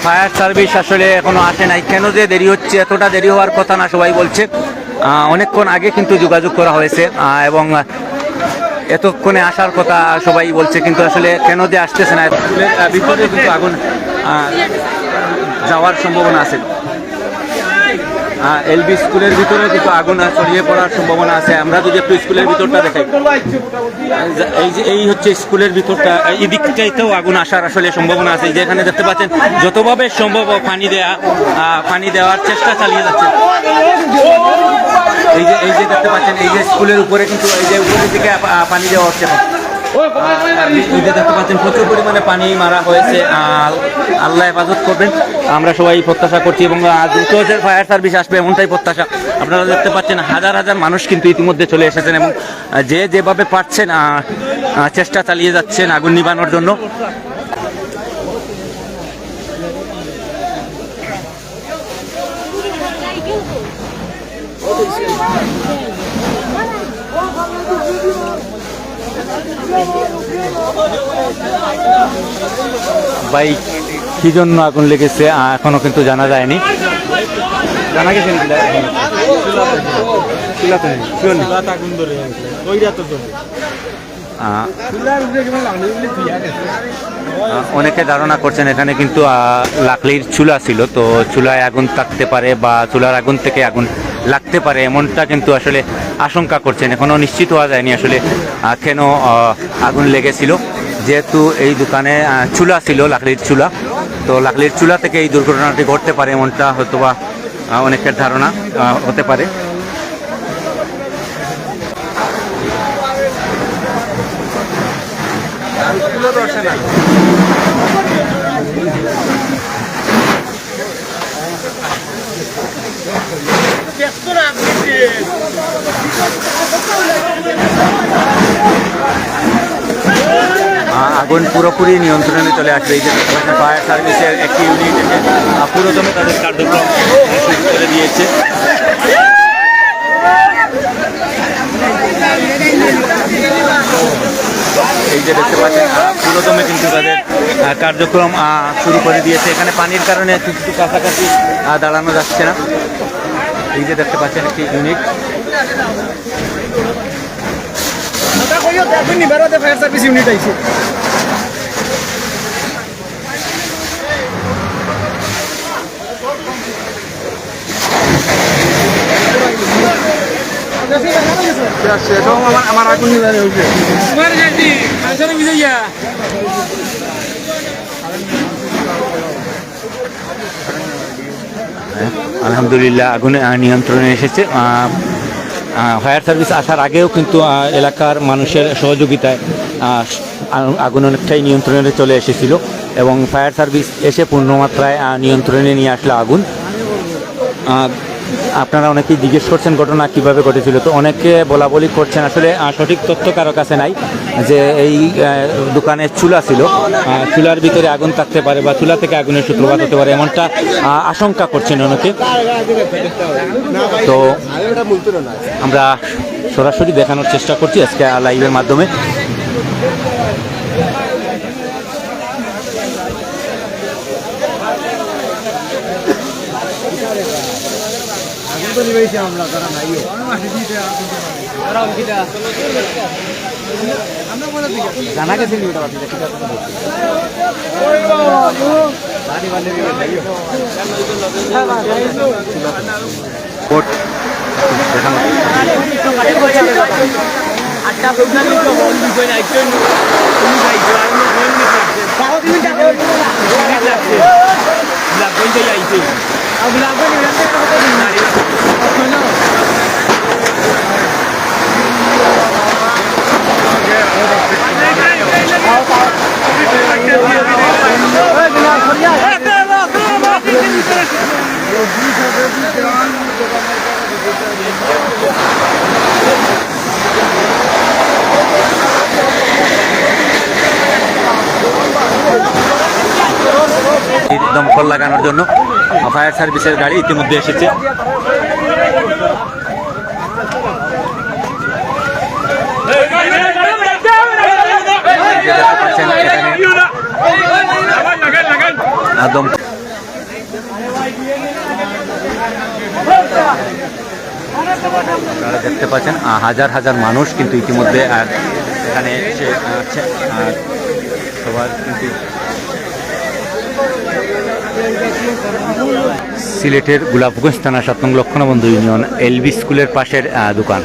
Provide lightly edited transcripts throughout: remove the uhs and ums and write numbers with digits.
Fire service আসলে এখনো আসে নাই। কেন যে দেরি হচ্ছে, এতটা দেরি হওয়ার কথা না সবাই বলছে। অনেকক্ষণ আগে কিন্তু যোগাযোগ করা হয়েছে এবং এতক্ষণে আসার কথা সবাই বলছে, কিন্তু আসলে কেন যে আসতেছে না। স্কুলের ভিতরে কিন্তু আগুন যাওয়ার সম্ভাবনা আছে। এলবি স্কুলের ভিতরে কিন্তু আগুন ছড়িয়ে পড়ার সম্ভাবনা আছে। আমরা যদি একটু স্কুলের ভিতরটা দেখাই, এই হচ্ছে স্কুলের ভিতরটা, এই দিকটাইতেও আগুন আসার আসলে সম্ভাবনা আছে। যেখানে দেখতে পাচ্ছেন যতভাবে সম্ভব পানি দেওয়ার চেষ্টা চালিয়ে যাচ্ছে। এই যে দেখতে পাচ্ছেন, এই যে স্কুলের উপরে কিন্তু এই যে উপরের দিকে পানি দেওয়া হচ্ছে। এই যে দেখতে পাচ্ছেন প্রচুর পরিমাণে পানি মারা হয়েছে। আল্লাহ হেফাজত করবেন, আমরা সবাই প্রত্যাশা করছি এবং দ্রুত যে ফায়ার সার্ভিস আসবে এমনটাই প্রত্যাশা। আপনারা দেখতে পাচ্ছেন হাজার হাজার মানুষ কিন্তু ইতিমধ্যে চলে এসেছেন এবং যেভাবে পারছেন চেষ্টা চালিয়ে যাচ্ছেন আগুন নিভানোর জন্য। ভাই কি জন্য আগুন লেগেছে এখনো কিন্তু জানা যায়নি। জানা গেছে অনেকে ধারণা করছেন এখানে কিন্তু লাকড়ির চুলা ছিল, তো চুলায় আগুন থাকতে পারে বা চুলার আগুন থেকে আগুন লাগতে পারে, এমনটা কিন্তু আসলে আশঙ্কা করছেন। এখনো নিশ্চিত হওয়া যায়নি আসলে কেন আগুন লেগেছিল। যেহেতু এই দোকানে চুলা ছিল, লাকড়ির চুলা, তো লাকড়ির চুলা থেকে এই দুর্ঘটনাটি ঘটতে পারে, এমনটা হয়তোবা অনেকের ধারণা হতে পারে। আগুন পুরোপুরি নিয়ন্ত্রণে চলে আসবে। এই যে ফায়ার সার্ভিসের একটি ইউনিট এসে পুরোদমে তাদের কার্যক্রম শুরু করে দিয়েছে। এই যে দেখতে পাচ্ছেন পুরোদমে কিন্তু তাদের কার্যক্রম শুরু করে দিয়েছে। এখানে পানির কারণে একটু কাছাকাছি দাঁড়ানো যাচ্ছে না। এই যে দেখতে পাচ্ছেন একটি ইউনিট। ফায়ার সার্ভিস ইউনিট আইছে। আমার আগুন আলহামদুলিল্লাহ আগুন নিয়ন্ত্রণে এসেছে। ফায়ার সার্ভিস আসার আগেও কিন্তু এলাকার মানুষের সহযোগিতায় আগুন অনেকটাই নিয়ন্ত্রণে চলে এসেছিল এবং ফায়ার সার্ভিস এসে পূর্ণমাত্রায় নিয়ন্ত্রণে নিয়ে আসলো আগুন। আপনারা অনেকেই জিজ্ঞেস করছেন ঘটনা কিভাবে ঘটেছিল, তো অনেকে বলা বলি করছেন আসলে সঠিক তথ্য কারো কাছে নাই যে এই দোকানে চুলা ছিল, চুলার ভিতরে আগুন থাকতে পারে বা চুলা থেকে আগুনের সূত্রপাত হতে পারে, এমনটা আশঙ্কা করছেন অনেকে। তো আমরা সরাসরি দেখানোর চেষ্টা করছি আজকে লাইভের মাধ্যমে। জানা গেছে দমকল লাগানোর জন্য ফায়ার সার্ভিসের গাড়ি ইতিমধ্যে এসেছে। একদম আপনারা দেখতে পাচ্ছেন হাজার হাজার মানুষ কিন্তু ইতিমধ্যে এখানে এসে আছে। আর সবার কিন্তু সিলেটের গোলাপগঞ্জ থানা 7 নং লক্ষণবন্ধু ইউনিয়ন এলবি স্কুলের পাশের দোকান।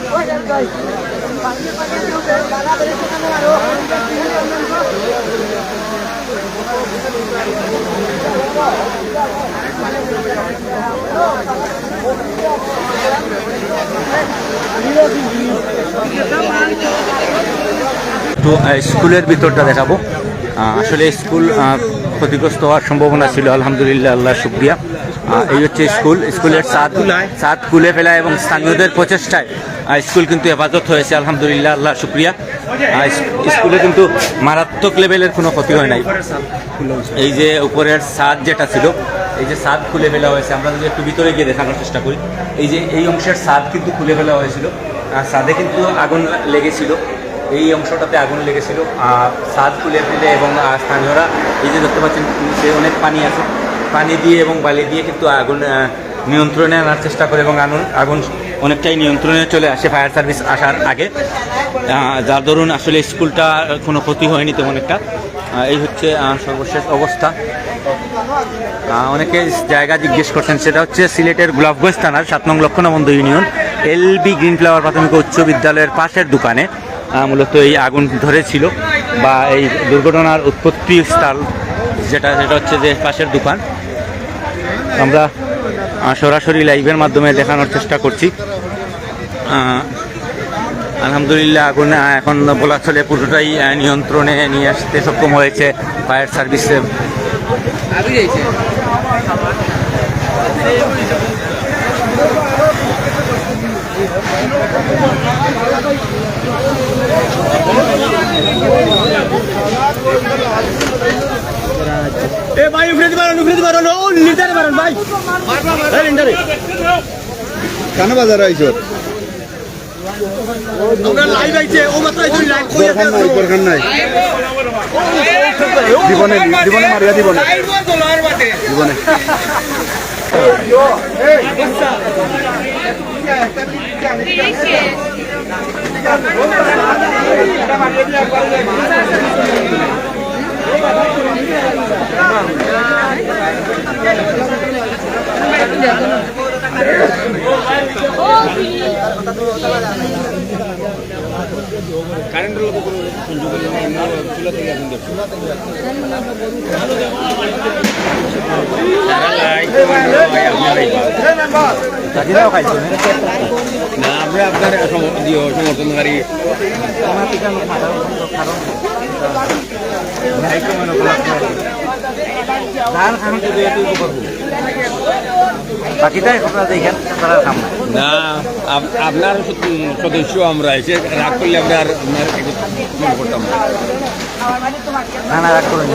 তো স্কুলের ভিতরটা দেখাবো। আসলে স্কুল ক্ষতিগ্রস্ত হওয়ার সম্ভাবনা ছিল, আলহামদুলিল্লাহ, আল্লাহ শুকরিয়া। এই হচ্ছে স্কুলের ছাদ খুলে ফেলা এবং স্থানীয়দের প্রচেষ্টায় স্কুল কিন্তু হেফাজত হয়েছে, আলহামদুলিল্লাহ, আল্লাহ শুকরিয়া। স্কুলে কিন্তু মারাত্মক লেভেলের কোনো ক্ষতি হয় নাই। এই যে উপরের ছাদ যেটা ছিল, এই যে ছাদ খুলে ফেলা হয়েছে, আমরা যদি একটু ভিতরে গিয়ে দেখানোর চেষ্টা করি, এই যে এই অংশের ছাদ কিন্তু খুলে ফেলা হয়েছিল। ছাদে কিন্তু আগুন লেগেছিল, এই অংশটাতে আগুন লেগেছিল। ছাদ খুলে ফেলে এবং স্থানীয়রা এই যে দেখতে পাচ্ছেন নিচে অনেক পানি আছে, পানি দিয়ে এবং বালি দিয়ে কিন্তু আগুন নিয়ন্ত্রণে আনার চেষ্টা করে এবং আগুন অনেকটাই নিয়ন্ত্রণে চলে আসে ফায়ার সার্ভিস আসার আগে, যার দরুন আসলে স্কুলটা কোনো ক্ষতি হয়নি তেমন একটা। এই হচ্ছে সর্বশেষ অবস্থা। অনেকে জায়গা জিজ্ঞেস করছেন, সেটা হচ্ছে সিলেটের গোলাপগঞ্জ থানার 7 নং লক্ষণবন্ধু ইউনিয়ন এলবি গ্রিন ফ্লাওয়ার প্রাথমিক উচ্চ বিদ্যালয়ের পাশের দোকানে মূলত এই আগুন ধরেছিল, বা এই দুর্ঘটনার উৎপত্তি স্থল যেটা হচ্ছে যে পাশের দোকান। আমরা সরাসরি লাইভের মাধ্যমে দেখানোর চেষ্টা করছি। আলহামদুলিল্লাহ আগুন এখন বলা চলে পুরোটাই নিয়ন্ত্রণে নিয়ে আসতে সক্ষম হয়েছে ফায়ার সার্ভিসে। এ ভাই উফরে মারুন ও লিটারে মারুন ভাই এই লিটারে কেন বাজার আইছো আমরা লাইভ আইছে ও মাত্র আইছো লাইভ কই আছে দরকার নাই জীবনে মারিয়া জীবনে জীবনে কারেন্টের লোক কোনো সংযোগ নেই, চুলা থেকে আগুন দেখো না, আমরা আপনার সমর্থনকারী না, আপনার সদস্য আমরা এসে রাগ করলে আমরা আর করতাম না, রাগ করেন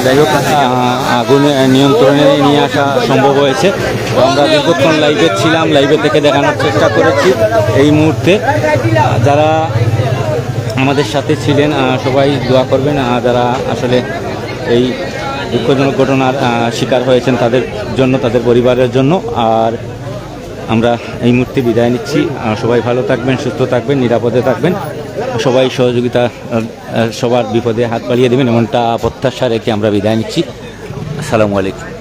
যাই হোক, আগুন নিয়ন্ত্রণে নিয়ে আসা সম্ভব হয়েছে। আমরা দীর্ঘক্ষণ লাইভে ছিলাম, লাইভে থেকে দেখানোর চেষ্টা করেছি। এই মুহূর্তে যারা আমাদের সাথে ছিলেন সবাই দোয়া করবেন, যারা আসলে এই দুঃখজনক ঘটনার শিকার হয়েছেন তাদের জন্য, তাদের পরিবারের জন্য। আর আমরা এই মুহূর্তে বিদায় নিচ্ছি। সবাই ভালো থাকবেন, সুস্থ থাকবেন, নিরাপদে থাকবেন, সবাই সহযোগিতা, সবার বিপদে হাত বাড়িয়ে দেবেন এমনটা প্রত্যাশা রেখে আমরা বিদায় নিচ্ছি। আসসালামু আলাইকুম।